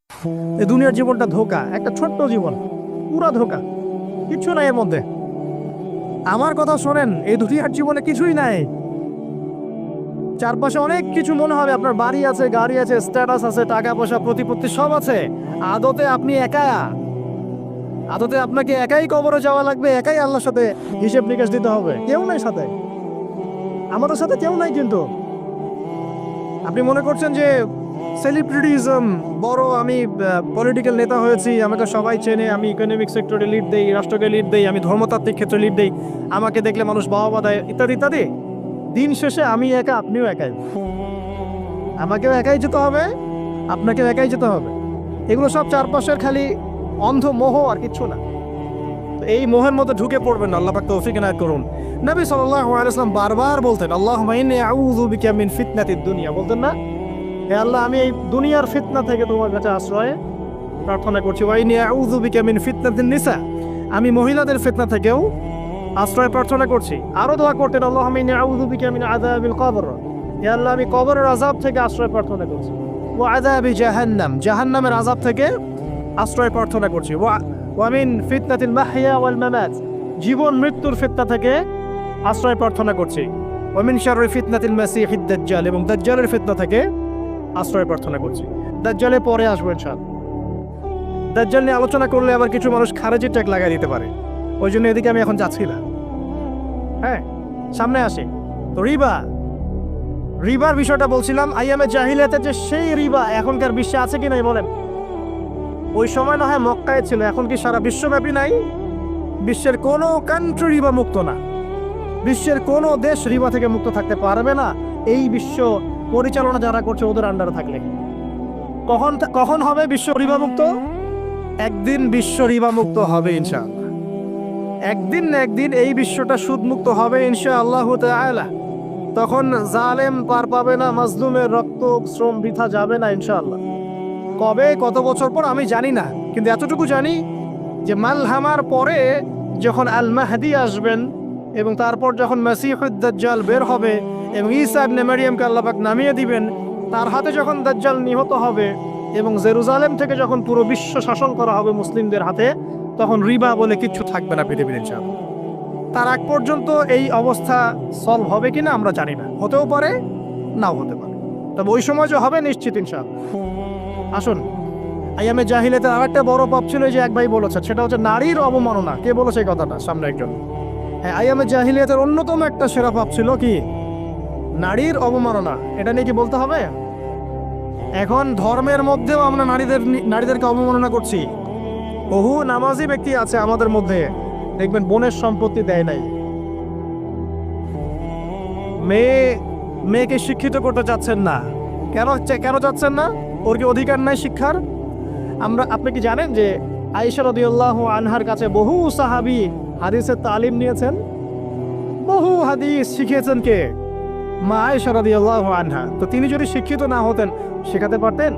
এই দুনিয়ার জীবনটা ধোঁকা, একটা ছোট্ট জীবন, পুরা ধোঁকা, কিচ্ছু নাই এর মধ্যে। আমার কথা শোনেন, এই দুনিয়ার জীবনে কিছুই নাই। চারপাশে অনেক কিছু মনে হবে, আপনার বাড়ি আছে, গাড়ি আছে, স্ট্যাটাস আছে, টাকা পয়সা, প্রতিপত্তি সব আছে। আদতে আপনি একা, আদতে আপনাকে একাই কবরে যাওয়া লাগবে, একাই আল্লাহর সাথে হিসেব নিকাশ দিতে হবে। কেউ নাই সাথে, আমাদের সাথে কেউ নাই। কিন্তু আপনি মনে করছেন যে সেলিব্রিটিজম, বড় আমি পলিটিক্যাল নেতা হয়েছি, আমাকে সবাই চেনে, আমি ইকোনমিক সেক্টরে লিড দেই, রাষ্ট্রকে লিড দেই, আমি ধর্মতাত্ত্বিক ক্ষেত্রে লিড দেই, আমাকে দেখলে মানুষ বাহবা দেয়, ইত্যাদি ইত্যাদি। দিন শেষে আমি একা, আপনিও একাই। আমাকেও একাই যেতে হবে, আপনাকেও একাই যেতে হবে। এগুলো সব চারপাশের খালি অন্ধ মোহ, আর কিচ্ছু না। তো এই মোহের মধ্যে ঢুকে পড়বেন না, আল্লাহ পাক তৌফিক এনায়েত করুন। নবী সাল্লাল্লাহু আলাইহি ওয়াসাল্লাম বারবার বলতেন, আল্লাহুম্মা ইন্নী আউযু বিকা মিন ফিতনাতিদ দুনিয়া, বলতেন না, হে আল্লাহ, আমি এই দুনিয়ার ফিতনা থেকে তোমার কাছে আশ্রয় প্রার্থনা করছি। ওয়া ইন্নী আউযু বিকা মিন ফিতনাতিন নিসা, আমি মহিলাদের ফিতনা থেকেও আশ্রয় প্রার্থনা করছি। আরো দোয়া করতেন, আল্লাহুম্মা ইন্নী আউযু বিকা মিন আযাবিল কবর, হে আল্লাহ, আমি কবরের আযাব থেকে আশ্রয় প্রার্থনা করছি। ওয়া আযাবি জাহান্নাম, জাহান্নামের আযাব থেকে আশ্রয় প্রার্থনা করছি। ওয়া মিন ফিতনাতিল মাহইয়া ওয়াল মামাত, জীবন মৃত্যুর ফিতনা থেকে আশ্রয় প্রার্থনা করছি। ওয়া মিন শাররি ফিতনাতিল মাসিহিদ দাজ্জাল, এবং দাজ্জালের ফিতনা থেকে আশ্রয় প্রার্থনা করছি। দাজ্জালে পরে আসবো ইনশাআল্লাহ। দাজ্জাল নিয়ে আলোচনা করলে আবার কিছু মানুষ খারেজি ট্যাগ লাগাই দিতে পারে, ওই জন্য এদিকে আমি এখন যাচ্ছি না। হ্যাঁ, সামনে আসে তো রিবার বিষয়টা বলছিলাম। আইয়ামে জাহিলিয়াতের যে সেই রিবা এখনকার বিশ্বে আছে কি নাই বলেন? ওই সময় না হয় মক্কায় ছিল, এখন কি সারা বিশ্বব্যাপী নাই? বিশ্বের কোনো কান্ট্রি রিবা মুক্ত না, বিশ্বের কোনো দেশ রিবা থেকে মুক্ত থাকতে পারবে না, এই বিশ্ব পরিচালনা যারা করছে ওদের আন্ডারে থাকলে। কখন হবে বিশ্ব রিবা মুক্ত? একদিন বিশ্ব রিবা মুক্ত হবে ইনশাআল্লাহ। একদিন না একদিন এই বিশ্বটা সুদ মুক্ত হবে ইনশাআল্লাহু তাআলা। তখন জালেম পার পাবে না, মাজলুমের রক্ত শ্রম বৃথা যাবে না ইনশাআল্লাহ। কবে, কত বছর পর আমি জানি না, কিন্তু এতটুকু জানি যে মালহামার পরে যখন আল মাহদি আসবেন, এবং তারপর যখন মাসিহুদ দাজ্জাল বের হবে, এবং ঈসা ইবনে মারইয়ামকে আল্লাহ পাক নামিয়ে দিবেন, তার হাতে যখন দাজ্জাল নিহত হবে, এবং জেরুজালেম থেকে যখন পুরো বিশ্ব শাসন করা হবে মুসলিমদের হাতে, তখন রিবা বলে কিচ্ছু থাকবে না পৃথিবীর ইনশাআল্লাহ। তার আগ পর্যন্ত এই অবস্থা সলভ হবে কিনা আমরা জানি না, হতেও পারে, নাও হতে পারে, তবে ওই সময় যে হবে নিশ্চিত ইনশাআল্লাহ। আসুন, আইয়ামে জাহিলিয়াতের আরেকটা বড় পাপ ছিল, যে এক ভাই বলেছে, সেটা হচ্ছে নারীর অবমাননা। কে বলেছে এই কথাটা? সামনে একজন। হ্যাঁ, আইয়ামে জাহিলিয়াতের অন্যতম একটা সেরা পাপ ছিল কি? নারীর অবমাননা। এটা নিয়ে কি বলতে হবে? এখন ধর্মের মধ্যেও আমরা নারীদেরকে অবমাননা করছি। বহু নামাজি ব্যক্তি আছে আমাদের মধ্যে, দেখবেন বোনের সম্পত্তি দেয় নাই, মেয়েকে শিক্ষিত করতে চাচ্ছেন না। কেন চাচ্ছেন না? ওর কি অধিকার নাই শিক্ষার? আপনি কি জানেন যে আয়েশা রাদিয়াল্লাহু আনহার কাছে বহু সাহাবী হাদিসের তালিম নিয়েছেন, বহু হাদিস শিখিয়েছেন কে? মা আয়েশা রাদিয়াল্লাহু আনহা। তো তিনি যদি শিক্ষিত না হতেন, শেখাতে পারতেন?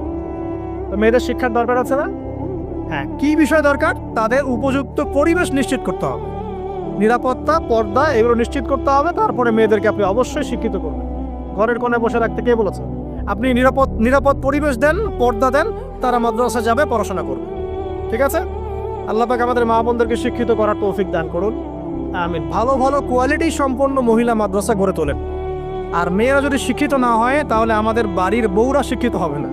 তো মেয়েদের শিক্ষার দরকার আছে না? হ্যাঁ, কি বিষয় দরকার? তাদের উপযুক্ত পরিবেশ নিশ্চিত করতে হবে, নিরাপত্তা, পর্দা, এগুলো নিশ্চিত করতে হবে। তারপরে মেয়েদেরকে আপনি অবশ্যই শিক্ষিত করবেন। ঘরের কোণে বসে রাখতে কে বলেছে? আপনি নিরাপদ পরিবেশ দেন, পর্দা দেন, তারা মাদ্রাসা যাবে, পড়াশোনা করবে। ঠিক আছে? আল্লাহ পাক আমাদের মা বোনদেরকে শিক্ষিত করার তৌফিক দান করুন, আমিন। ভালো ভালো কোয়ালিটি সম্পন্ন মহিলা মাদ্রাসা গড়ে তোলেন। আর মেয়েরা যদি শিক্ষিত না হয়, তাহলে আমাদের বাড়ির বউরা শিক্ষিত হবে না।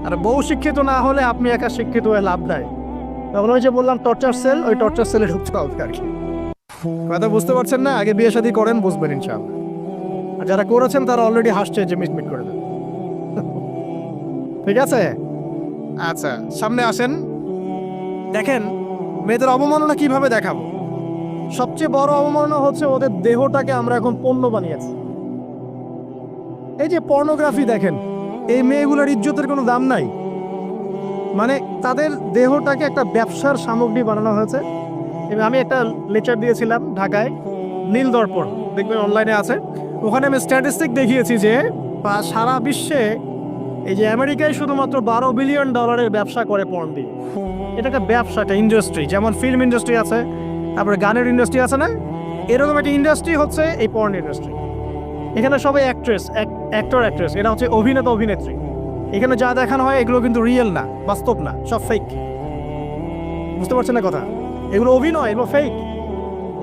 আর বউ শিক্ষিত না হলে আপনি একা শিক্ষিত হয়ে লাভ নাই। তখন ওই যে বললাম টর্চার সেল, ওই টর্চার সেলে ঢুকতে হবে আর কি। কথা বুঝতে পারছেন না? আগে বিয়ে শাদী করেন, বুঝবেন ইনশাআল্লাহ। আর যারা করেছেন তারা অলরেডি হাসছে যে মিটমিট করে দেন। ঠিক আছে? আচ্ছা, সামনে আসেন। দেখেন মেয়েদের অবমাননা কিভাবে দেখাবো। সবচেয়ে বড় অবমাননা হচ্ছে ওদের দেহটাকে আমরা এখন পণ্য বানিয়েছি। এই যে পর্নোগ্রাফি দেখেন, এই মেয়েগুলোর ইজ্জতের কোনো দাম নাই। মানে তাদের দেহটাকে একটা ব্যবসার সামগ্রী বানানো হয়েছে। এবং আমি একটা লেকচার দিয়েছিলাম ঢাকায়, নীল দর্পণ, দেখবেন অনলাইনে আছে। ওখানে আমি স্ট্যাটিস্টিক দেখিয়েছি যে সারা বিশ্বে এই যে আমেরিকায় শুধুমাত্র $12 বিলিয়ন ব্যবসা করে পর্ন দিয়ে। এটা একটা ব্যবসা, একটা ইন্ডাস্ট্রি। যেমন ফিল্ম ইন্ডাস্ট্রি আছে, তারপরে গানের ইন্ডাস্ট্রি আছে না, এরকম একটা ইন্ডাস্ট্রি হচ্ছে এই পর্ন ইন্ডাস্ট্রি। এখানে সবাই অ্যাক্ট্রেস, অ্যাক্টর, অ্যাক্ট্রেস, এরা হচ্ছে অভিনেতা, অভিনেত্রী। এখানে যা দেখানো হয় এগুলো কিন্তু রিয়েল না, বাস্তব না, সব ফেক। বুঝতে পারছেন না কথা? এগুলো অভিনয়, এগুলো ফেক।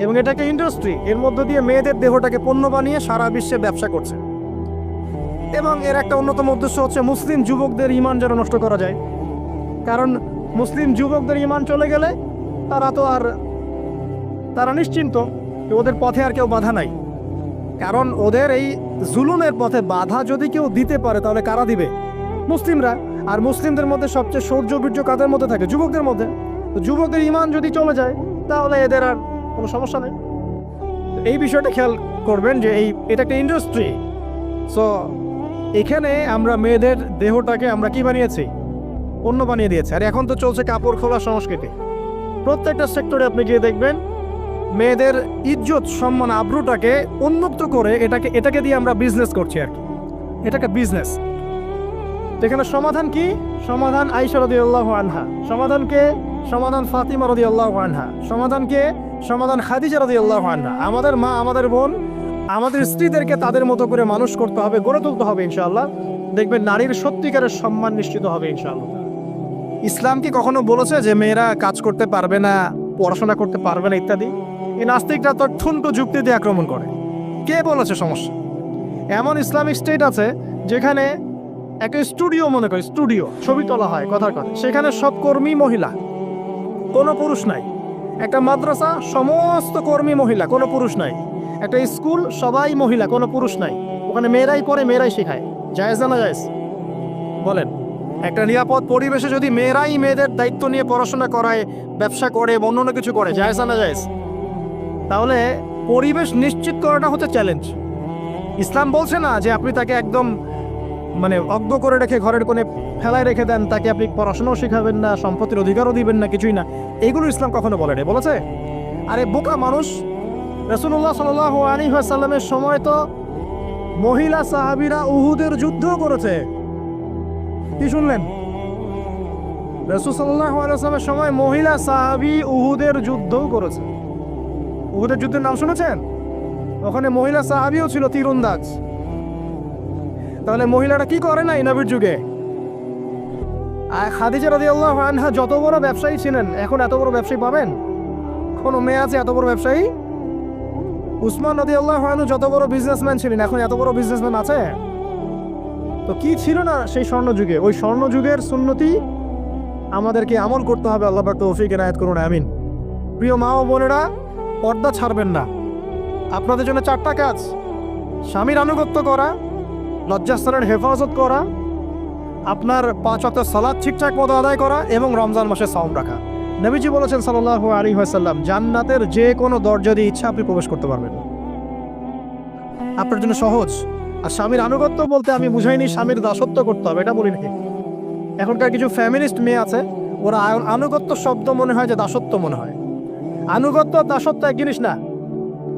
এবং এটাকে ইন্ডাস্ট্রি, এর মধ্য দিয়ে মেয়েদের দেহটাকে পণ্য বানিয়ে সারা বিশ্বে ব্যবসা করছে। এবং এর একটা অন্যতম উদ্দেশ্য হচ্ছে মুসলিম যুবকদের ঈমান যেন নষ্ট করা যায়। কারণ মুসলিম যুবকদের ঈমান চলে গেলে তারা নিশ্চিন্ত, ওদের পথে আর কেউ বাধা নাই। কারণ ওদের এই জুলুমের পথে বাধা যদি কেউ দিতে পারে তাহলে কারা দিবে? মুসলিমরা। আর মুসলিমদের মধ্যে সবচেয়ে শৌর্য বীর্য কাদের মধ্যে থাকে? যুবকদের মধ্যে। তো যুবকদের ঈমান যদি চলে যায় তাহলে এদের আর কোনো সমস্যা নেই। এই বিষয়টা খেয়াল করবেন যে এটা একটা ইন্ডাস্ট্রি। সো এখানে আমরা মেয়েদের দেহটাকে আমরা কি বানিয়েছি? পণ্য বানিয়ে দিয়েছে। আর এখন তো চলছে কাপড় খোলা সংস্কৃতি। প্রত্যেকটা সেক্টরে আপনি গিয়ে দেখবেন মেয়েদের ইজ্জত, সম্মান, আব্রুটাকে উন্মুক্ত করে এটাকে দিয়ে আমরা বিজনেস করছি আর কি। এটাকে বিজনেস। এখানে সমাধান কি? সমাধান আয়েশা রাদিয়াল্লাহু আনহা। সমাধানকে সমাধান ফাতিমা রাদিয়াল্লাহু আনহা। সমাধানকে সমাধান খাদিজা রাদিয়াল্লাহু আনহা। আমাদের মা, আমাদের বোন, আমাদের স্ত্রীদেরকে তাদের মতো করে মানুষ করতে হবে, গড়ে তুলতে হবে ইনশাআল্লাহ। দেখবেন নারীর সত্যিকারের সম্মান নিশ্চিত হবে ইনশাআল্লাহ। ইসলাম কি কখনো বলেছে যে মেয়েরা কাজ করতে পারবে না, পড়াশোনা করতে পারবে না ইত্যাদি? এই নাস্তিকরা তো ঠুনকো যুক্তি দিয়ে আক্রমণ করে। কে বলেছে সমস্যা? এমন ইসলামিক স্টেট আছে যেখানে একটা স্টুডিও, মনে করি স্টুডিও, ছবি তোলা হয় কথার কথা, সেখানে সব কর্মী মহিলা, কোনো পুরুষ নাই। একটা মাদ্রাসা, সমস্ত কর্মী মহিলা, কোনো পুরুষ নাই। একটা স্কুল, সবাই মহিলা, কোনো পুরুষ নাই। ওখানে মেয়েরাই পড়ে, মেয়েরাই শেখায়। জায়েজ না জায়েজ বলেন? একটা নিরাপদ পরিবেশে যদি মেয়েরাই মেয়েদের দায়িত্ব নিয়ে পড়াশোনা করায়, ব্যবসা করে, অন্য কিছু করে, জায়েজ না জায়েজ? তাহলে পরিবেশ নিশ্চিত করাটা হচ্ছে চ্যালেঞ্জ। ইসলাম বলছে না যে আপনি তাকে একদম অজ্ঞ করে রেখে ঘরের কোণে ফেলায় রেখে দেন, তাকে আপনি পড়াশোনাও শেখাবেন না, সম্পত্তির অধিকারও দিবেন না, কিছুই না। এগুলো ইসলাম কখনো বলে না। বলেছে? আরে বোকা মানুষ! রাসূলুল্লাহ সাল্লাল্লাহু আলাইহি ওয়াসাল্লামের সময় তো মহিলা সাহাবীরা উহুদের যুদ্ধ করেছে। কি শুনলেন? রাসূল সাল্লাল্লাহু আলাইহি ওয়াসাল্লামের সময় মহিলা সাহাবী উহুদের যুদ্ধও করেছে। উহুদের যুদ্ধের নাম শুনেছেন? ওখানে মহিলা সাহাবীও ছিল, তীরন্দাজ। তাহলে মহিলারা কি করে নাই নবীর যুগে? আর খাদিজা রাদিয়াল্লাহু আনহা যত বড় ব্যবসায়ী ছিলেন, এখন এত বড় ব্যবসায়ী পাবেন? কোনো মেয়ে আছে এত বড় ব্যবসায়ী? উসমান রাদিয়াল্লাহু আনহু যত বড় বিজনেসম্যান ছিলেন, এখন এত বড় বিজনেসম্যান আছে? তো কি ছিল না সেই স্বর্ণযুগে? ওই স্বর্ণযুগের সুন্নতি আমাদেরকে আমল করতে হবে। আল্লাহ পাক তৌফিক এনায়েত করুন, আমিন। প্রিয় মা ও বোনেরা, পর্দা ছাড়বেন না। আপনাদের জন্য 4টা কাজ: স্বামীর আনুগত্য করা, লজ্জাস্থানের হেফাজত করা, আপনার 5 ওয়াক্ত সালাত ঠিকঠাক মতো আদায় করা, এবং রমজান মাসে সাওম রাখা। নবীজি বলেছেন সাল্লাল্লাহু আলাইহি ওয়াসাল্লাম, জান্নাতের যে কোনো দরজা দিয়ে ইচ্ছা আপনি প্রবেশ করতে পারবেন। আপনার জন্য সহজ। আর স্বামীর আনুগত্য বলতে আমি বুঝাইনি স্বামীর দাসত্ব করতে হবে, এটা বলি নাকি। এখনকার কিছু ফ্যামিলিস্ট মেয়ে আছে, ওরা আনুগত্য শব্দ মনে হয় যে দাসত্ব মনে হয়। আনুগত্য দাসত্ব এক জিনিস না।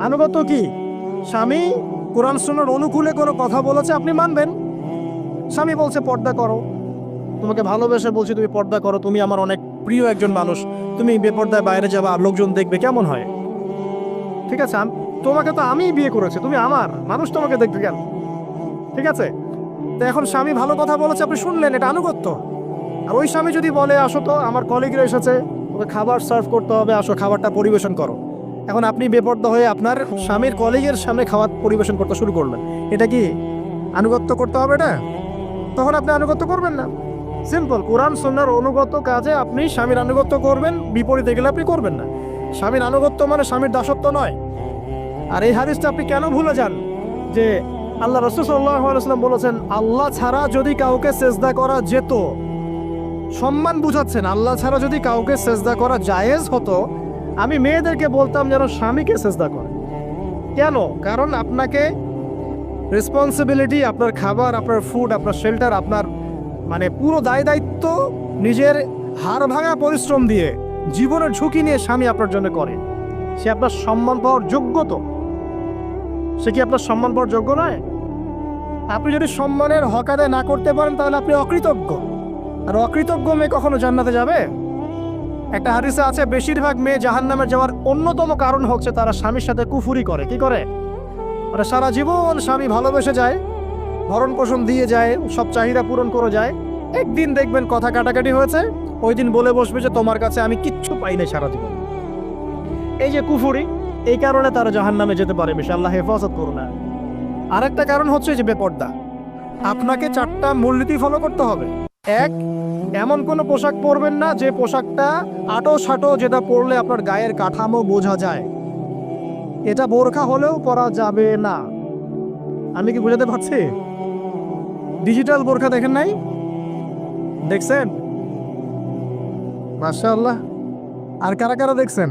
আনুগত্য কি? স্বামী কোরআন সুন্নাহর অনুকূলে কোনো কথা বলেছে, আপনি মানবেন। স্বামী বলছে পর্দা করো, তোমাকে ভালোবেসে বলছি তুমি পর্দা করো, তুমি আমার অনেক প্রিয় একজন মানুষ, তুমি বেপর্দায় বাইরে যাবা, লোকজন দেখবে, কেমন হয়? ঠিক আছে, তোমাকে তো আমি বিয়ে করেছি, তুমি আমার মানুষ, তোমাকে দেখবে কেন? ঠিক আছে? তো এখন স্বামী ভালো কথা বলেছে, আপনি শুনলেন, এটা আনুগত্য। আর ওই স্বামী যদি বলে আসো তো আমার কলিগরা এসেছে, ওকে খাবার সার্ভ করতে হবে, আসো খাবারটা পরিবেশন করো, এখন আপনি বেপর্দা হয়ে আপনার স্বামীর কলিগের সামনে খাবার পরিবেশন করতে শুরু করলেন, এটা কি আনুগত্য করতে হবে? এটা তখন আপনি আনুগত্য করবেন না। সিম্পল। কোরআন সুন্নাহর অনুগত কাজে আপনি স্বামীর আনুগত্য করবেন, বিপরীতে গেলে আপনি করবেন না। স্বামীর আনুগত্য মানে স্বামীর দাসত্ব নয়। আর এই হাদিসটা আপনি কেন ভুলে যান যে আল্লাহ রাসূল সাল্লাল্লাহু আলাইহি ওয়াসাল্লাম বলেছেন, আল্লাহ ছাড়া যদি কাউকে সেজদা করা যেত, সম্মান বুঝাচ্ছেন, আল্লাহ ছাড়া যদি কাউকে সেজদা করা জায়েজ হতো, আমি মেয়েদেরকে বলতাম যেন স্বামীকে সেজদা করে। কেন? কারণ আপনাকে রেসপন্সিবিলিটি, আপনার খাবার, আপনার ফুড, আপনার শেল্টার, আপনার পুরো দায় দায়িত্ব নিজের হাড় ভাঙা পরিশ্রম দিয়ে, জীবনের ঝুঁকি নিয়ে স্বামী আপনার জন্য করে। সে আপনার সম্মান পাওয়ার যোগ্য তো? সে কি আপনার সম্মান পাওয়ার যোগ্য নয়? আপনি যদি সম্মানের হক আদায় না করতে পারেন তাহলে আপনি অকৃতজ্ঞ। আর অকৃতজ্ঞ মেয়ে কখনো জান্নাতে যাবে? একটা হাদিসে আছে, বেশিরভাগ মেয়ে জাহান্নামে যাওয়ার অন্যতম কারণ হচ্ছে তারা স্বামীর সাথে কুফুরি করে। কি করে? সারা জীবন স্বামী ভালোবেসে যায়, ভরণ পোষণ দিয়ে যায়, সব চাহিদা পূরণ করে যায়। একদিন দেখবেন কথা কাটাকাটি হয়েছে, ওই দিন বলে বসবে যে তোমার কাছে আমি কিচ্ছু পাই নাই সারা জীবন। এই যে কুফুরি, এই কারণে তারা জাহান্নামে যেতে পারে বেশি, আল্লাহ হেফাজত করুন না। আরেকটা কারণ হচ্ছে যে বেপর্দা। আপনাকে 4টা মূলনীতি ফলো করতে হবে। এক, এমন কোনো পোশাক পরবেন না যে পোশাকটা আটো সাটো, যেটা পরলে আপনার গায়ের কাঠামো বোঝা যায়। এটা বোরখা হলেও পরা যাবে না। আমি কি বুঝাতে পারছি? ডিজিটাল বোরখা দেখেন নাই? দেখছেন? মাশাআল্লাহ। আর কারা কারা দেখছেন?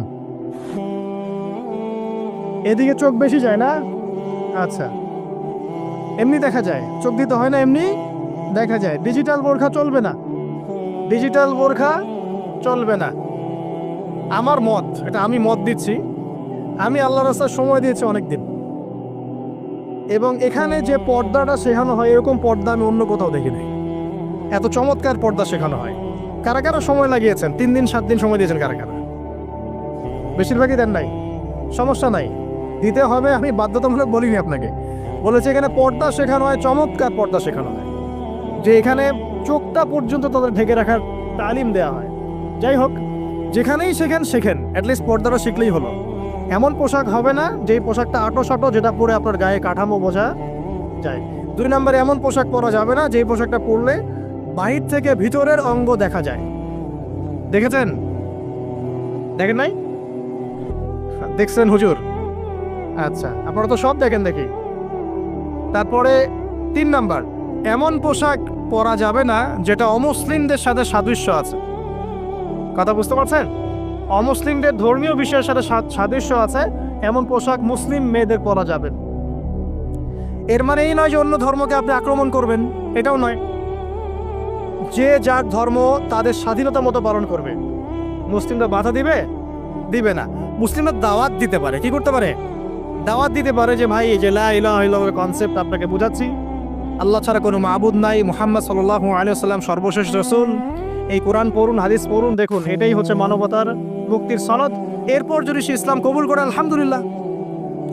এদিকে চোখ বেশি যায় না? আচ্ছা, এমনি দেখা যায়, চোখ দিতে হয় না, এমনি দেখা যায়। ডিজিটাল বোরখা চলবে না, ডিজিটাল বোরখা চলবে না। আমার মত, এটা আমি মত দিচ্ছি, আমি আল্লাহর রাস্তায় সময় দিয়েছি অনেকদিন, এবং এখানে যে পর্দাটা শেখানো হয় এরকম পর্দা আমি অন্য কোথাও দেখি নাই। এত চমৎকার পর্দা শেখানো হয়। কারা কারা সময় লাগিয়েছেন? 3 দিন 7 দিন সময় দিয়েছেন কারা কারা? বেশিরভাগই দেন নাই। সমস্যা নাই, দিতে হবে। আমি বাধ্যতামূলক বলিনি আপনাকে, বলেছি এখানে পর্দা শেখানো হয়, চমৎকার পর্দা শেখানো হয়, যে এখানে চোখটা পর্যন্ত তাদের ঢেকে রাখার তালিম দেওয়া হয়। যাই হোক, যেখানেই শেখেন অ্যাটলিস্ট পর্দাটা শিখলেই হলো। এমন পোশাক হবে না যেই পোশাকটা আটো সাটো, যেটা পরে আপনার গায়ে কাঠামো বোঝা যায়। 2 নম্বরে এমন পোশাক পরা যাবে না যেই পোশাকটা পরলে বাহির থেকে ভিতরের অঙ্গ দেখা যায়। দেখেছেন? দেখেন নাই? দেখছেন হুজুর? আচ্ছা, আপনারা তো সব দেখেন দেখি। তারপরে 3 নাম্বার, এমন পোশাক পরা যাবে না যেটা অমুসলিমদের সাথে সাদৃশ্য আছে। কথা বুঝতে পারছেন? অমুসলিমদের ধর্মীয় বিষয়ের সাথে সাদৃশ্য আছে এমন পোশাক মুসলিম মেয়েদের পরা যাবে। এর মানে এই নয় যে অন্য ধর্মকে আপনি আক্রমণ করবেন, এটাও নয়। যে যার ধর্ম তাদের স্বাধীনতা মতো পালন করবে। মুসলিমরা বাধা দিবে? দিবে না। মুসলিমরা দাওয়াত দিতে পারে। কি করতে পারে? দাওয়াত দিতে পারে যে ভাই, এই যে লা ইলাহা ইল্লাল্লাহর কনসেপ্ট আপনাকে বুঝাচ্ছি, আল্লাহ ছাড়া কোনো মাবুদ নাই, মুহাম্মদ সাল্লাল্লাহু আলাইহি ওয়াসাল্লাম সর্বশেষ রাসূল, এই কোরআন পড়ুন, হাদিস পড়ুন, দেখুন এটাই হচ্ছে মানবতার মুক্তির সনদ। এরপর যদি সে ইসলাম কবুল করে আলহামদুলিল্লাহ,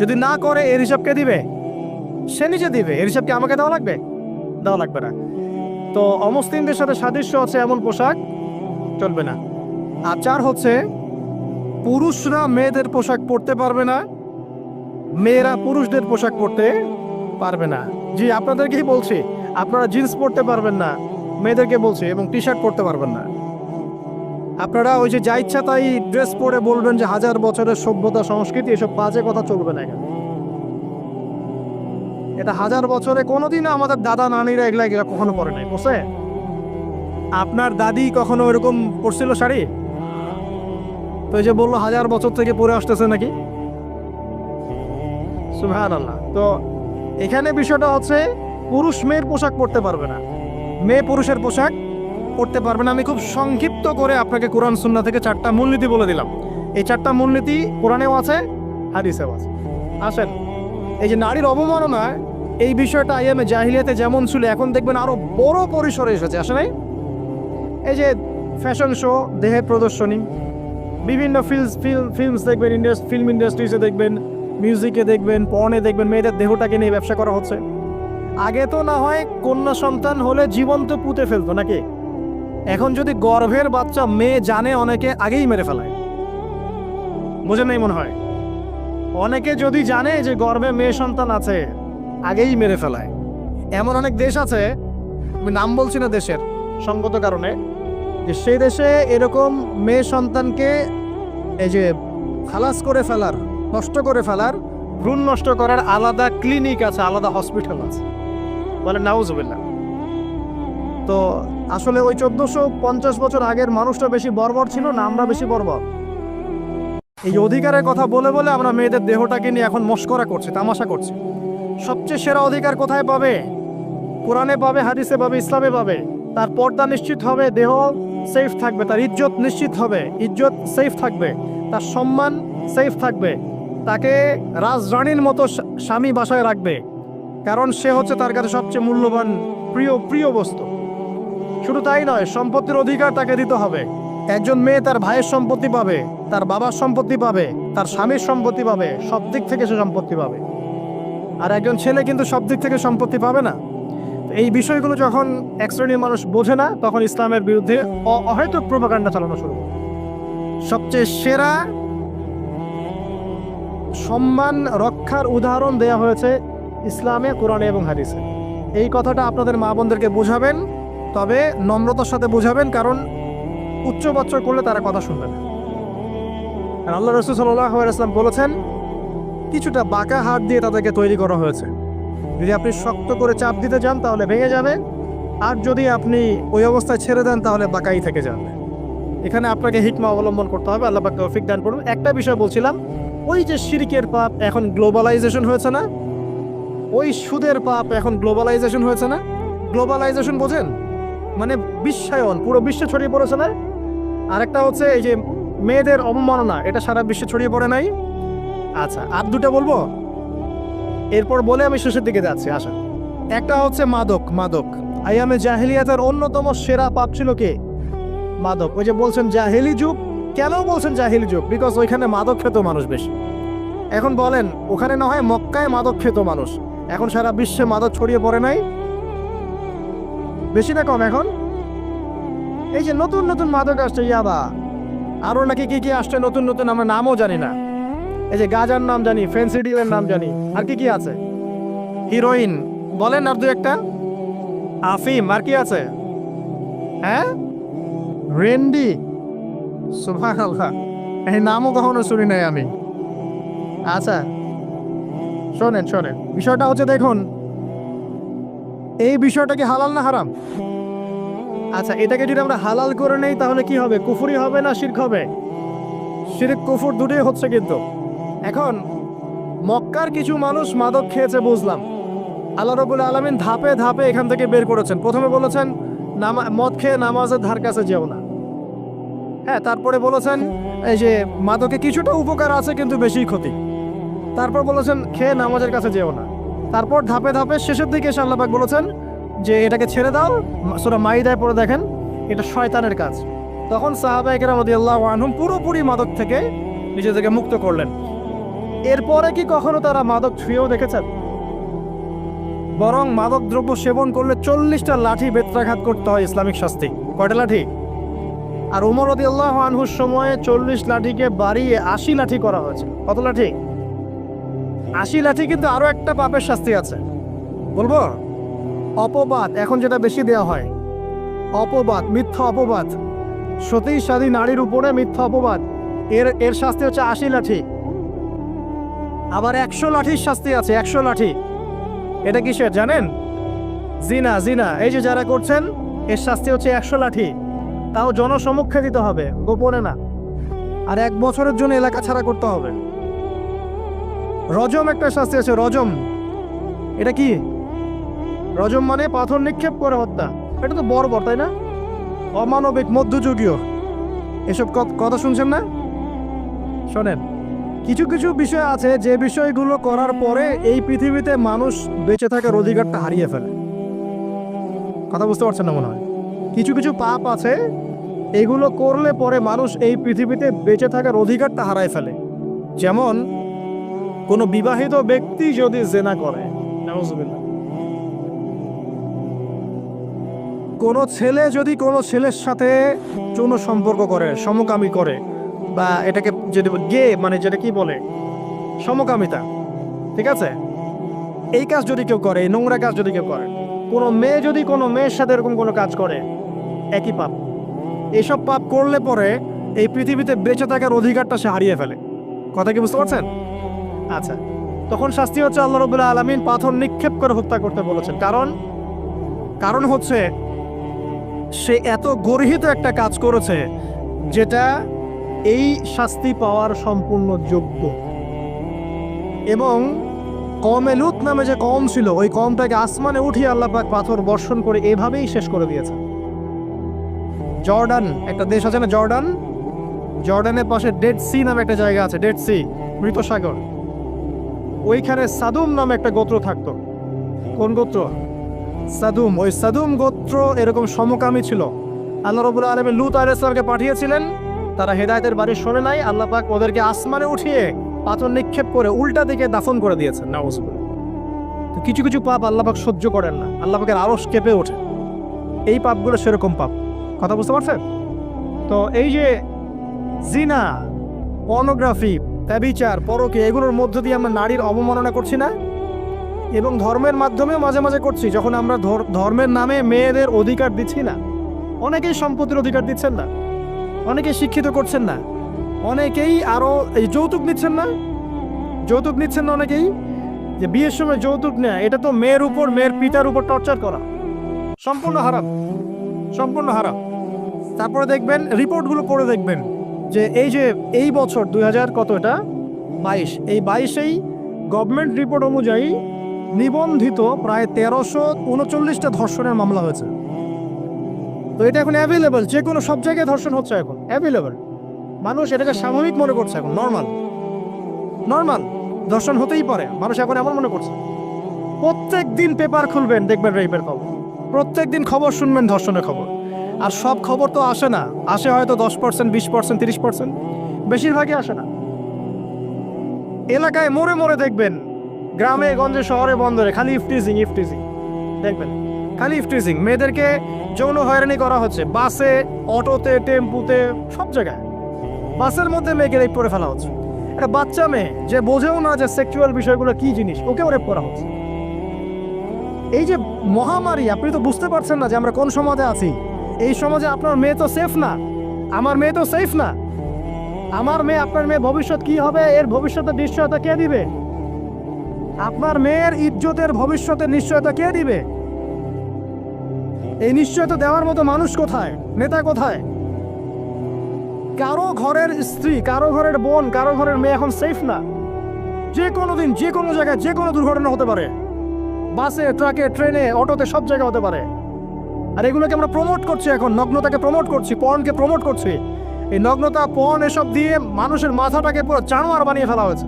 যদি না করে এর হিসাব কে দিবে? সে নিজে দিবে। এর হিসাব কি আমাকে দেওয়া লাগবে? দেওয়া লাগবে না। তো অমুসলিমদের সাথে সাদৃশ্য আছে এমন পোশাক চলবে না। আর 4 হচ্ছে, পুরুষরা মেয়েদের পোশাক পরতে পারবে না, মেয়েরা পুরুষদের পোশাক পরতে পারবে না। জি, আপনাদেরকেই বলছি, আপনারা জিন্স পরতে পারবেন না, মেয়েদেরকে বলছি, এবং টি শার্ট পরতে পারবেন না। আপনারা ওই যে যা ইচ্ছা তাই ড্রেস পরে বলবেন যে 1000 বছরের সভ্যতা সংস্কৃতি, এসব বাজে কথা চলবে না এখানে। এটা 1000 বছরে কোনোদিনও আমাদের দাদা নানিরা এগুলা কখনো পরে নাই। বুঝছে? আপনার দাদি কখনো এরকম পরছিল শাড়ি? তো এই যে বললো 1000 বছর থেকে পরে আসতেছে নাকি। সুবহানাল্লাহ। তো এখানে বিষয়টা হচ্ছে, পুরুষ মেয়ের পোশাক পরতে পারবে না, মেয়ে পুরুষের পোশাক পরতে পারবে না। আমি খুব সংক্ষিপ্ত করে আপনাকে কোরআন সুন্নাহ থেকে 4টা মূলনীতি বলে দিলাম। এই 4টা মূলনীতি কোরআনেও আছে, হাদিসেও আছে। আসেন, এই যে নারীর অবমাননা, এই বিষয়টা আইয়ামে জাহিলিয়াতে যেমন ছিল, এখন দেখবেন আরো বড় পরিসরে এসেছে। আসে নাই? এই যে ফ্যাশন শো, দেহের প্রদর্শনী, বিভিন্ন ফিল্মস দেখবেন, ফিল্ম ইন্ডাস্ট্রিজে দেখবেন, মিউজিকে দেখবেন, পর্নে দেখবেন, মেয়েদের দেহটাকে নিয়ে ব্যবসা করা হচ্ছে। আগে তো না হয় কন্যা সন্তান হলে জীবন্ত পুঁতে ফেলতো নাকি, এখন যদি গর্ভের বাচ্চা মেয়ে জানে, অনেকে আগেই মেরে ফেলায়। বুঝেন নাই মনে হয়? অনেকে যদি জানে যে গর্ভে মেয়ে সন্তান আছে, আগেই মেরে ফেলায়। এমন অনেক দেশ আছে, আমি নাম বলছি না দেশের সঙ্গত কারণে, যে সেই দেশে এরকম মেয়ে সন্তানকে এই যে খালাস করে ফেলার, নষ্ট করে ফেলার, ভ্রূণ নষ্ট করার আলাদা ক্লিনিক আছে, আলাদা হসপিটাল আছে। বলে নাউজুবিল্লাহ। তো আসলে ওই 1450 বছর আগের মানুষটা বেশি বর্বর ছিল না আমরা বেশি বর্বর? এই অধিকারের কথা বলে বলে আমরা মেয়েদের দেহটাকে নিয়ে এখন মস্করা করছি, তামাশা করছি। সবচেয়ে সেরা অধিকার কোথায় পাবে? কোরআনে পাবে, হাদিসে পাবে, ইসলামে পাবে। তার পর্দা নিশ্চিত হবে, দেহ সেফ থাকবে, তার ইজ্জত নিশ্চিত হবে, ইজ্জত সেফ থাকবে, তার সম্মান সেফ থাকবে, তাকে রাজরানীর মতো স্বামী বাসায় রাখবে, কারণ সে হচ্ছে তার কাছে সবচেয়ে মূল্যবান প্রিয় বস্তু। শুধু তাই নয়, সম্পত্তির অধিকার তাকে দিতে হবে। একজন মেয়ে তার ভাইয়ের সম্পত্তি পাবে, তার বাবার সম্পত্তি পাবে, তার স্বামীর সম্পত্তি পাবে, সব দিক থেকে সে সম্পত্তি পাবে। আর একজন ছেলে কিন্তু সব দিক থেকে সম্পত্তি পাবে না। এই বিষয়গুলো যখন এক শ্রেণীর মানুষ বোঝে না, তখন ইসলামের বিরুদ্ধে অহেতুক প্রোপাগান্ডা চালানো শুরু করে। সবচেয়ে সেরা সম্মান রক্ষার উদাহরণ দেয়া হয়েছে ইসলামে, কোরআনে এবং হাদিসে। এই কথাটা আপনাদের মা বোনদেরকে বোঝাবেন, তবে নম্রতার সাথে বোঝাবেন, কারণ উচ্চবাচ্য করলে তারা কথা শুনবে না। আর আল্লাহ রাসূল সাল্লাল্লাহু আলাইহি ওয়াসাল্লাম বলেছেন, কিছুটা বাঁকা হাত দিয়ে তাদেরকে তৈরি করা হয়েছে। যদি আপনি শক্ত করে চাপ দিতে যান তাহলে ভেঙে যাবে, আর যদি আপনি ওই অবস্থায় ছেড়ে দেন তাহলে বাঁকাই থেকে যাবে। এখানে আপনাকে হিকমা অবলম্বন করতে হবে। আল্লাহ পাক তৌফিক দান করুন। একটা বিষয় বলছিলাম, ওই যে শিরকের পাপ এখন গ্লোবালাইজেশন হয়েছে না, ওই সুদের পাপ এখন গ্লোবালাইজেশন হয়েছে না। গ্লোবালাইজেশন বোঝেন? মানে বিশ্বায়ন, পুরো বিশ্বে ছড়িয়ে পড়েছে না। আরেকটা হচ্ছে এই যে মেয়েদের অবমাননা, এটা সারা বিশ্বে ছড়িয়ে পড়ে নাই। আচ্ছা, আর দুটো বলবো, এরপর বলে আমি শেষের দিকে যাচ্ছি। আশা একটা হচ্ছে মাদক। মাদক আইয়ামে জাহেলিয়াতের অন্যতম সেরা পাপ ছিল কে? মাদক। ওই যে বলছেন জাহেলি যুগ, কেন বলছেন জাহেলি যুগ? বিকজ ওইখানে মাদক খেত মানুষ বেশি। এখন বলেন, ওখানে না হয় মক্কায় মাদক খেত মানুষ, এখন সারা বিশ্বে মাদক ছড়িয়ে পড়ে নাই? বেশি না কম? এখন এই যে নতুন নতুন মাদক আসছে, ইয়াবা, আরো নাকি কি কি আসছে নতুন নতুন, আমরা নামও জানি না। এই যে গাজার নাম জানি, ফেন্সিডিলের নাম জানি, আর কি কি আছে, হিরোইন বলেন, আর দু একটা, আফিম, আর কি আছে? হ্যাঁ, রেন্ডি, সুবহানাল্লাহ, এই নামও কখনো শুনি নাই আমি। আচ্ছা শোনেন শোনেন, বিষয়টা হচ্ছে, দেখুন এই বিষয়টা কি হালাল না হারাম? আচ্ছা, এটাকে যদি আমরা হালাল করে নেই তাহলে কি হবে? কুফরি হবে না শিরক হবে? শিরক কুফর দুটোই হচ্ছে। কিন্তু এখন মক্কার কিছু মানুষ মাদক খেয়েছে বুঝলাম, আল্লাহ রাব্বুল আলামিন ধাপে ধাপে এখান থেকে বের করেছেন। প্রথমে বলেছেন মদ খেয়ে নামাজের ধার কাছে যেও না। হ্যাঁ, তারপরে বলেছেন এই যে মাদকে কিছুটা উপকার আছে কিন্তু বেশি ক্ষতি। তারপর বলেছেন খেয়ে নামাজের কাছে যেও না। তারপর ধাপে ধাপে শেষের দিকে এসে আল্লাহ পাক বলেছেন যে এটাকে ছেড়ে দাও। সূরা মাইদায় পড়ে দেখেন, এটা শয়তানের কাজ। তখন সাহাবায়ে কেরাম রাদিয়াল্লাহু আনহুম পুরোপুরি মাদক থেকে নিজেদেরকে মুক্ত করলেন। এরপরে কি কখনো তারা মাদক ছুঁয়েও দেখেছেন? বরং মাদক দ্রব্য সেবন করলে 40টা লাঠি বেত্রাঘাত করতে হয়, ইসলামিক শাস্তি। কয়টা লাঠি? আর ওমর রাদিয়াল্লাহু আনহুর সময়ে 40 লাঠিকে বাড়িয়ে 80 লাঠি করা হয়েছে। কত লাঠি? 80 লাঠি। কিন্তু আরো একটা পাপের শাস্তি আছে, বলবো? অপবাদ, এখন যেটা বেশি দেওয়া হয়, অপবাদ, মিথ্যা অপবাদ, সতী সাধী নারীর উপরে মিথ্যা অপবাদ, এর শাস্তি হচ্ছে 80 লাঠি। আবার 100 লাঠির শাস্তি আছে, 100 লাঠি। এটা কিসের জানেন? জিনা। জিনা, এই যে যারা করছেন, এর শাস্তি হচ্ছে 100 লাঠি। তাও জনসমক্ষে দিতে হবে, গোপনে না। আর 1 বছরের জন্য এলাকা ছাড়া করতে হবে। রজম একটা শাস্তি আছে, রজম। এটা কি? রজম মানে পাথর নিক্ষেপ করে হত্যা। এটা তো বর্বর, তাই না? অমানবিক, মধ্যযুগীয়। এসব কথা শুনছেন না? শোনেন, কিছু কিছু বিষয় আছে যে বিষয়গুলো করার পরে এই পৃথিবীতে মানুষ বেঁচে থাকার অধিকারটা হারিয়ে ফেলে। কথা বুঝতে পারছেন না মনে হয়? কিছু কিছু পাপ আছে, এগুলো করলে পরে মানুষ এই পৃথিবীতে বেঁচে থাকার অধিকারটা হারায় ফেলে। যেমন কোনো বিবাহিত ব্যক্তি যদি জেনা করে, নাউজুবিল্লাহ, কোনো ছেলে যদি কোনো ছেলের সাথে যৌন সম্পর্ক করে, সমকামী করে, বা এটাকে যদি গে মানে যেটা কি বলে, সমকামিতা, ঠিক আছে, এই কাজ যদি কেউ করে, এই নোংরা কাজ যদি কেউ করে, কোনো মেয়ে যদি কোনো মেয়ের সাথে এরকম কোনো কাজ করে, একই পাপ। এইসব পাপ করলে পরে এই পৃথিবীতে বেঁচে থাকার অধিকারটা সে হারিয়ে ফেলে। কথা কি বুঝতে পারছেন? আচ্ছা, তখন শাস্তি হচ্ছে আল্লাহ রাব্বুল আলামিন পাথর নিক্ষেপ করে হত্যা করতে বলেছেন। কারণ হচ্ছে সে এত গর্হিত একটা কাজ করেছে যেটা এই শাস্তি পাওয়ার সম্পূর্ণ যোগ্য। এবং কওমে লূত নামে যে কওম ছিল, ওই কওমটাকে আসমানে উঠিয়ে আল্লাহ পাক পাথর বর্ষণ করে এভাবেই শেষ করে দিয়েছে। জর্ডান, একটা দেশ আছে না জর্ডান, জর্ডানের পাশে ডেড সি নামে একটা জায়গা আছে, ডেড সি, মৃত সাগর। ওইখানে সাদুম নামে একটা গোত্র থাকতো। কোন গোত্র? সাদুম। ওই সাদুম গোত্র এরকম সমকামী ছিল। আল্লাহ রাব্বুল আলামিন লূত আলাইহিস সালামকে পাঠিয়েছিলেন, তারা হেদায়েতের বাণী শোনে নাই। আল্লাহ পাক ওদেরকে আসমানে উঠিয়ে পাথর নিক্ষেপ করে উল্টা দিকে দাফন করে দিয়েছেন। নাউজুবিল্লাহ। তো কিছু কিছু পাপ আল্লাহ পাক সহ্য করেন না, আল্লাহ পাকের আরশ কেঁপে ওঠে। এই পাপগুলো সেরকম পাপ। কথা বুঝতে পারছেন? তো এই যে জিনা, পর্নোগ্রাফি, ব্যভিচার, পরকে, এগুলোর মধ্য দিয়ে আমরা নারীর অবমাননা করছি না? এবং ধর্মের মাধ্যমেও মাঝে মাঝে করছি, যখন আমরা ধর্মের নামে মেয়েদের অধিকার দিচ্ছি না। অনেকেই সম্পত্তির অধিকার দিচ্ছেন না, অনেকেই শিক্ষিত করছেন না, অনেকেই আরও এই যৌতুক নিচ্ছেন না, যৌতুক নিচ্ছেন না অনেকেই। যে বিয়ের সময় যৌতুক নেয়, এটা তো মেয়ের উপর, মেয়ের পিতার উপর টর্চার করা, সম্পূর্ণ হারাম, সম্পূর্ণ হারাম। তারপরে দেখবেন, রিপোর্টগুলো পড়ে দেখবেন যে এই বছর 2000 কত এটা 22, এই 22-এই গভর্নমেন্ট রিপোর্ট অনুযায়ী নিবন্ধিত প্রায় 1339টা ধর্ষণের মামলা হয়েছে। তো এটা এখন অ্যাভেলেবল, যে কোনো সব জায়গায় ধর্ষণ হচ্ছে, এখন অ্যাভেলেবল। মানুষ এটাকে স্বাভাবিক মনে করছে, এখন নর্মাল, নর্মাল ধর্ষণ হতেই পারে, মানুষ এখন এমন মনে করছে। প্রত্যেক দিন পেপার খুলবেন, দেখবেন রেপের খবর, প্রত্যেক দিন খবর শুনবেন ধর্ষণের খবর। আর সব খবর তো আসে না, আসে হয়তো 10%, 20%, 30%, বেশিরভাগই আসে না। এলাকায় মোড়ে মোড়ে দেখবেন, গ্রামে গঞ্জে শহরে বন্দরে খালি ইফটিজিং, ইফটিজিং দেখবেন, খালি ইফটিজিং। মেয়েদেরকে যৌন হয়রানি করা হচ্ছে, বাসে, অটোতে, টেম্পুতে, সব জায়গায়। বাসের মধ্যে মেয়েকে রেপ করে ফেলা হচ্ছে। একটা বাচ্চা মেয়ে যে বোঝেও না যে সেক্সুয়াল বিষয়গুলো কি জিনিস, ওকেও রেপ করা হচ্ছে। এই যে মহামারী, আপনি তো বুঝতে পারছেন না যে আমরা কোন সমাজে আছি। এই সমাজে আপনার মেয়ে তো সেফ না, আমার মেয়ে তো সেফ না। আমার মেয়ে, আপনার মেয়ে ভবিষ্যৎ কি হবে, এর ভবিষ্যতের নিশ্চয়তা কে দিবে? আপনার মেয়ের ইজ্জতের ভবিষ্যতের নিশ্চয়তা কে দিবে? এই নিশ্চয়তা দেওয়ার মতো মানুষ কোথায়, নেতা কোথায়? কারো ঘরের স্ত্রী, কারো ঘরের বোন, কারো ঘরের মেয়ে এখন সেফ না। যে কোনো দিন, যে কোনো জায়গায়, যে কোনো দুর্ঘটনা হতে পারে। বাসে, ট্রাকে, ট্রেনে, অটোতে, সব জায়গায় হতে পারে। আর এগুলোকে আমরা প্রমোট করছি, এখন নগ্নতাকে প্রমোট করছি, পর্নকে প্রমোট করছি। এই নগ্নতা, পর্ন, এসব দিয়ে মানুষের মাথাটাকে পুরো জানোয়ার বানিয়ে ফেলা হয়েছে।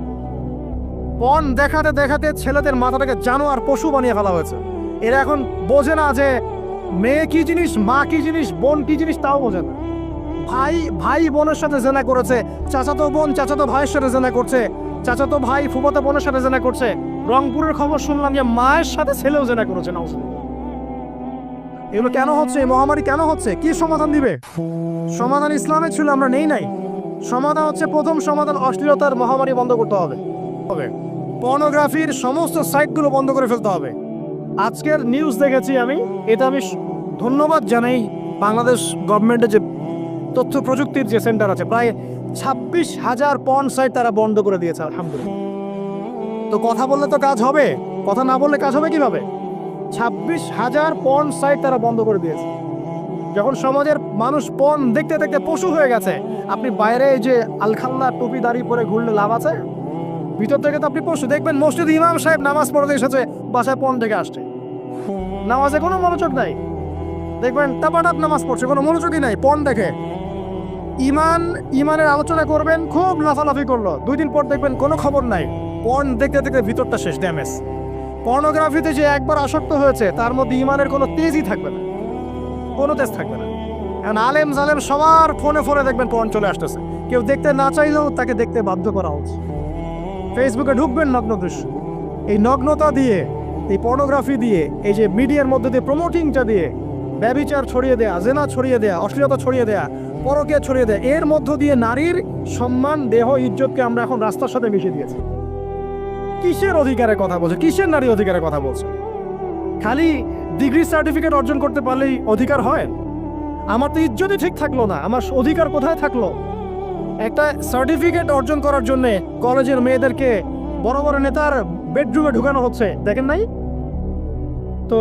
পর্ন দেখাতে দেখাতে ছেলেদের মাথাটাকে জানোয়ার, পশু বানিয়ে ফেলা হয়েছে। এরা এখন বোঝে না যে মেয়ে কি জিনিস, মা কি জিনিস, বোন কি জিনিস, তাও বোঝে না। ভাই ভাই বোনের সাথে জেনা করেছে, চাচাতো বোন চাচাতো ভাইয়ের সাথে জেনা করছে, চাচাতো ভাই ফুফাতো বোনের সাথে জেনা করছে। রংপুরের খবর শুনলাম যে মায়ের সাথে ছেলেও জেনা করেছে। এগুলো কেন হচ্ছে? এই মহামারী কেন হচ্ছে? কি সমাধান দিবে? সমাধান ইসলামে ছিল, আমরা নেই নাই। সমাধান হচ্ছে, প্রথম সমাধান অশ্লীলতার মহামারী বন্ধ করতে হবে। পর্নোগ্রাফির সমস্ত সাইটগুলো বন্ধ করে ফেলতে হবে। আজকের নিউজ দেখেছি আমি, এটা আমি ধন্যবাদ জানাই বাংলাদেশ গভর্নমেন্টের যে তথ্য প্রযুক্তির যে সেন্টার আছে, প্রায় 26,000 পর্ন সাইট তারা বন্ধ করে দিয়েছে, আলহামদুলিল্লাহ। তো কথা বললে তো কাজ হবে, কথা না বললে কাজ হবে কিভাবে? 26,000 পর্ন সাইট তারা বন্ধ করে দিয়েছে। যখন সমাজের মানুষ পর্ন দেখতে দেখতে পশু হয়ে গেছে, আপনি বাইরে যে আলখাল্লা টুপি দাঁড়িয়ে পরে ঘুরলে লাভ আছে? ভিতর থেকে তো আপনি পশু। দেখবেন মসজিদ ইমাম সাহেব নামাজ পড়তে এসেছে, বাসায় পর্ন থেকে আসছে, নামাজে কোনো মনোযোগ নাই। দেখবেন টাপাটাপ নামাজ পড়ছে, কোনো মনোযোগই নাই, পর্ন দেখে। ইমানের আলোচনা করবেন, খুব লাফালাফি করলো, 2 দিন পর দেখবেন কোনো খবর নাই। পর্ন দেখতে দেখতে ভিতরটা শেষ, ড্যামেজ। পর্নোগ্রাফিতে যে একবার আসক্ত হয়েছে, তার মধ্যে ইমানের কোনো তেজই থাকবে না, কোনো তেজ থাকবে না। এখন আলেম জালেম সবার ফোনে ফোনে দেখবেন পর্ন চলে আসতেছে। কেউ দেখতে না চাইলেও তাকে দেখতে বাধ্য করা হচ্ছে। ফেসবুকে ঢুকবেন, নগ্ন দৃশ্য। এই নগ্নতা দিয়ে, এই পর্নোগ্রাফি দিয়ে, এই যে মিডিয়ার মধ্যে দিয়ে প্রমোটিংটা দিয়ে ব্যভিচার ছড়িয়ে দেয়া, জেনা ছড়িয়ে দেয়া, অশ্লীলতা ছড়িয়ে দেয়া, পরকীয়া ছড়িয়ে দেয়া, এর মধ্য দিয়ে নারীর সম্মান, দেহ, ইজ্জতকে আমরা এখন রাস্তার সাথে মিশিয়ে দিয়েছি। কিসের অধিকারের কথা বলছে? কিসের নারী অধিকারের কথা বলছে? খালি ডিগ্রি সার্টিফিকেট অর্জন করতে পারলেই অধিকার হয়? আমার তো ইজ্জতই ঠিক থাকলো না, আমার অধিকার কোথায় থাকলো? একটা সার্টিফিকেট অর্জন করার জন্য কলেজের মেয়েদেরকে বড় বড় নেতার বেডরুমে ঢুকানো হচ্ছে, দেখেন নাই? তো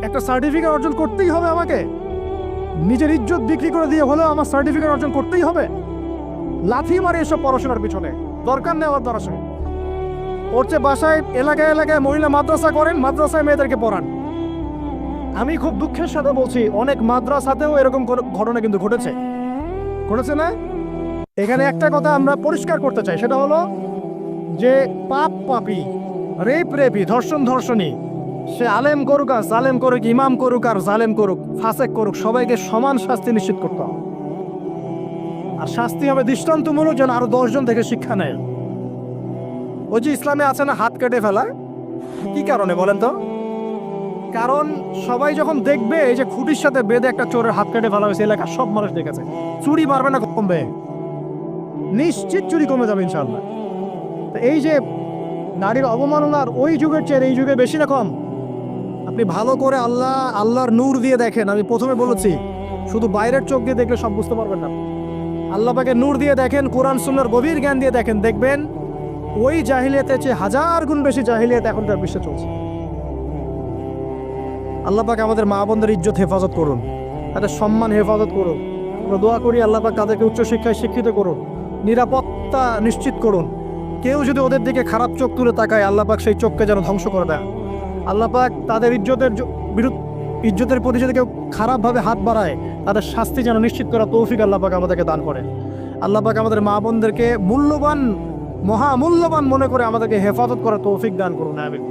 একটা সার্টিফিকেট অর্জন করতেই হবে আমাকে, নিজের ইজ্জত বিক্রি করে দিয়ে হলেও আমার সার্টিফিকেট অর্জন করতেই হবে। লাথি মারে এসব পড়াশোনার পিছনে, দরকার নেই আমার দরকার। ওর চেয়ে বাসায় এলাকায় এলাকায় মহিলা মাদ্রাসা করেন, মাদ্রাসায় মেয়েদেরকে পড়ান। আমি খুব দুঃখের সাথে বলছি, অনেক মাদ্রাসাতেও এরকম ঘটনা কিন্তু ঘটেছে না? এখানে একটা কথা আমরা পরিষ্কার করতে চাই, সেটা হলো যে পাপ পাপী, রেপি, ধর্ষণী, সে আলেম করুক আর জালেম করুক, ইমাম করুক আর জালেম করুক, ফাসেক করুক, সবাইকে সমান শাস্তি নিশ্চিত করতে হবে। আর শাস্তি হবে দৃষ্টান্তমূলক, যেন আরো 10 জন থেকে শিক্ষা নেয়। ওই যে ইসলামে আছে না, হাত কেটে ফেলা, কি কারণে বলেন তো? কারণ সবাই যখন দেখবে এই যে খুঁটির সাথে বেঁধে একটা চোরের হাত কেটে ফেলা হয়েছে, এলাকার সব মানুষ দেখেছে, চুরি বাড়বে না কমবে? নিশ্চিত চুরি কমে যাবে ইনশাআল্লাহ। তো এই যে নারীর অবমাননার ওই যুগের চেয়ে এই যুগে বেশি না কম? আপনি ভালো করে আল্লাহর নূর দিয়ে দেখেন। আমি প্রথমে বলেছি শুধু বাইরের চোখ দিয়ে দেখলে সব বুঝতে পারবেন না। আল্লাহ পাকে নূর দিয়ে দেখেন, কোরআন সুন্নাহর গভীর জ্ঞান দিয়ে দেখেন, দেখবেন ওই জাহিলিয়াতের চেয়ে 1000 গুণ বেশি জাহিলিয়াত এখনকার বিশ্বে চলছে। আল্লাহ পাক আমাদের মা বোনদের ইজ্জত হেফাজত করুন, তাদের সম্মান হেফাজত করুন। আমরা দোয়া করি আল্লাহ পাক তাদেরকে উচ্চশিক্ষায় শিক্ষিত করুন, নিরাপত্তা নিশ্চিত করুন। কেউ যদি ওদের দিকে খারাপ চোখ তুলে তাকায়, আল্লাহ পাক সেই চোখকে যেন ধ্বংস করে দেয়। আল্লাহ পাক তাদের ইজ্জতের প্রতি যদি কেউ খারাপভাবে হাত বাড়ায়, তাদের শাস্তি যেন নিশ্চিত করা তৌফিক আল্লাহ পাক আমাদেরকে দান করে। আল্লাহ পাক আমাদের মা বোনদেরকে মূল্যবান, মহামূল্যবান মনে করে আমাদেরকে হেফাজত করা তৌফিক দান করুন, আমিন।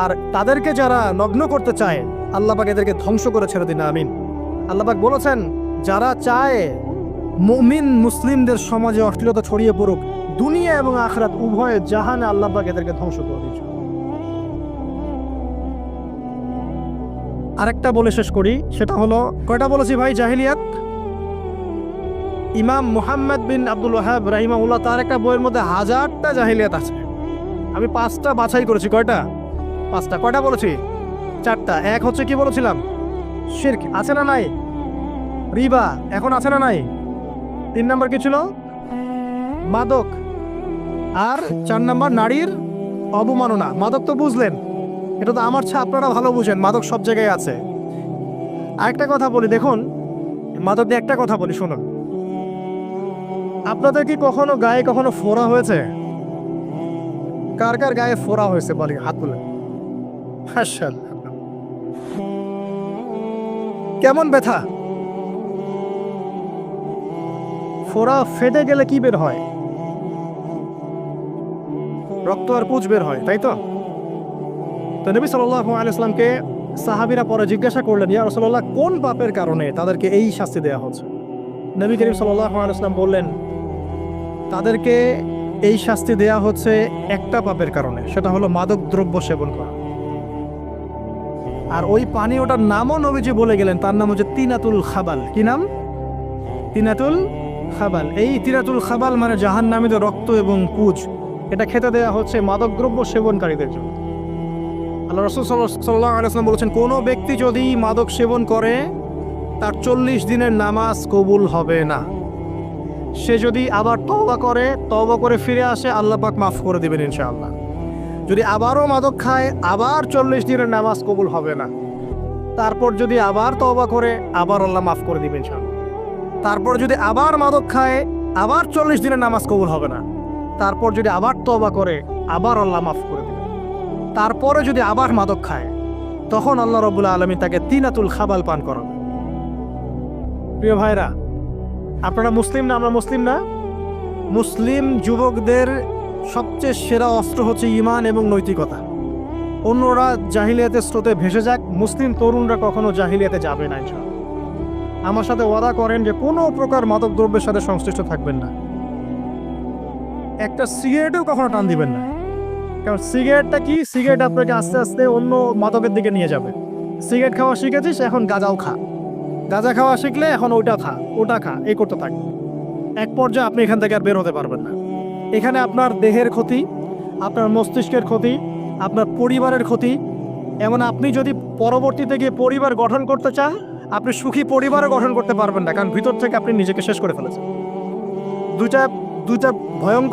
আর তাদেরকে যারা নগ্ন করতে চায়, আল্লাহ পাক এদেরকে ধ্বংস করে ছেড়ে দিন, আমিন। আল্লাহ পাক বলেছেন, যারা চায় মুমিন মুসলিমদের সমাজে অশ্লীলতা ছড়িয়ে পড়ুক, দুনিয়া এবং আখিরাত উভয় জাহানে আল্লাহ পাক এদেরকে ধ্বংস করে দিয়েছে। আরেকটা বলে শেষ করি, সেটা হলো, কয়টা বলেছি ভাই জাহিলিয়াত? ইমাম মুহাম্মদ বিন আব্দুল ওয়াহাব রাহিমাহুল্লাহ তার একটা বইয়ের মধ্যে 1000টা জাহিলিয়াত আছে। আমি 5টা বাছাই করেছি। কয়টা? 5টা। কয়টা বলেছি? 4টা। এক হচ্ছে কি বলেছিলাম? শিরক। আছে না নাই? রিবা এখন আছে না নাই? 3 নম্বর কি ছিল? মাদক। আর 4 নম্বর নারীর অবমাননা। মাদক তো বুঝলেন, এটা তো আমার চেয়ে আপনারা ভালো বুঝেন, মাদক সব জায়গায় আছে। আরেকটা কথা বলি, দেখুন মাদক দিয়ে একটা কথা বলি, শুনুন। আপনাদের কি কখনো গায়ে কখনো ফোড়া হয়েছে? কার কার গায়ে ফোড়া হয়েছে বলি, হাত তুলে। কেমন ব্যথা? ফোড়া ফেটে গেলে কি বের হয়? রক্ত আর পুঁজ বের হয়, তাই তো? তো নবী সাল্লাল্লাহু আলাইহি ওয়াসাল্লামকে সাহাবীরা পরে জিজ্ঞাসা করলেন, ইয়া রাসূলুল্লাহ, কোন পাপের কারণে তাদেরকে এই শাস্তি দেওয়া হচ্ছে? নবী করিম সাল্লাল্লাহু আলাইহি ওয়াসাল্লাম বললেন, তাদেরকে এই শাস্তি দেয়া হচ্ছে একটা পাপের কারণে, সেটা হলো মাদক দ্রব্য সেবন করা। আর ওই পানীয়টার নামও নবীজি বলে গেলেন, তার নাম হচ্ছে তিনাতুল খাবাল। কি নাম? তিনাতুল খাবাল। এই তিনাতুল খাবাল মানে জাহান্নামীদের রক্ত এবং পুঁজ। এটা খেতে দেয়া হচ্ছে মাদক দ্রব্য সেবনকারীদের জন্য। আল্লাহ রাসূল সাল্লাল্লাহু আলাইহি ওয়াসাল্লাম বলেছেন, কোনো ব্যক্তি যদি মাদক সেবন করে, তার 40 দিনের নামাজ কবুল হবে না। সে যদি আবার তওবা করে ফিরে আসে, আল্লাহ পাক মাফ করে দিবেন ইনশাআল্লাহ। যদি আবারও মাদক খায়, আবার 40 দিনের নামাজ কবুল হবে না। তারপর যদি আবার তওবা করে, আবার আল্লাহ মাফ করে দিবেন ইনশাআল্লাহ। তারপর যদি আবার মাদক খায়, আবার 40 দিনের নামাজ কবুল হবে না। তারপর যদি আবার তওবা করে, আবার আল্লাহ মাফ করে দিবেন। তারপরে যদি আবার মাদক খায়, তখন আল্লাহ রাব্বুল আলামিন তাকে তিনাতুল খাবাল পান করাবেন। প্রিয় ভাইরা, আপনারা মুসলিম না? আমরা মুসলিম না? মুসলিম যুবকদের সবচেয়ে সেরা অস্ত্র হচ্ছে ঈমান এবং নৈতিকতা। অন্যরা জাহিলিয়াতের স্রোতে ভেসে যাক, মুসলিম তরুণরা কখনো জাহিলিয়াতে যাবে না ইনশাআল্লাহ। আমার সাথে ওয়াদা করেন যে কোনো প্রকার মাদক দ্রব্যের সাথে সংশ্লিষ্ট থাকবেন না। একটা সিগারেটেও কখনো টান দিবেন না। কারণ সিগারেটটা কি? সিগারেট আপনাকে আস্তে আস্তে অন্য মাদকের দিকে নিয়ে যাবে। সিগারেট খাওয়া শিখেছিস, এখন গাঁজাও খা। গাঁজা খাওয়া শিখলে এখন ওটা খা, এই করতে থাকবে। এক পর্যায়ে আপনি এখান থেকে আর বের হতে পারবেন না। এখানে আপনার দেহের ক্ষতি, আপনার মস্তিষ্কের ক্ষতি, আপনার পরিবারের ক্ষতি। এমন আপনি যদি পরবর্তীতে গিয়ে পরিবার গঠন করতে চান, আপনি সুখী পরিবারও গঠন করতে পারবেন না, কারণ ভিতর থেকে আপনি নিজেকে শেষ করে ফেলেছেন। দুইটা ভয়ঙ্কর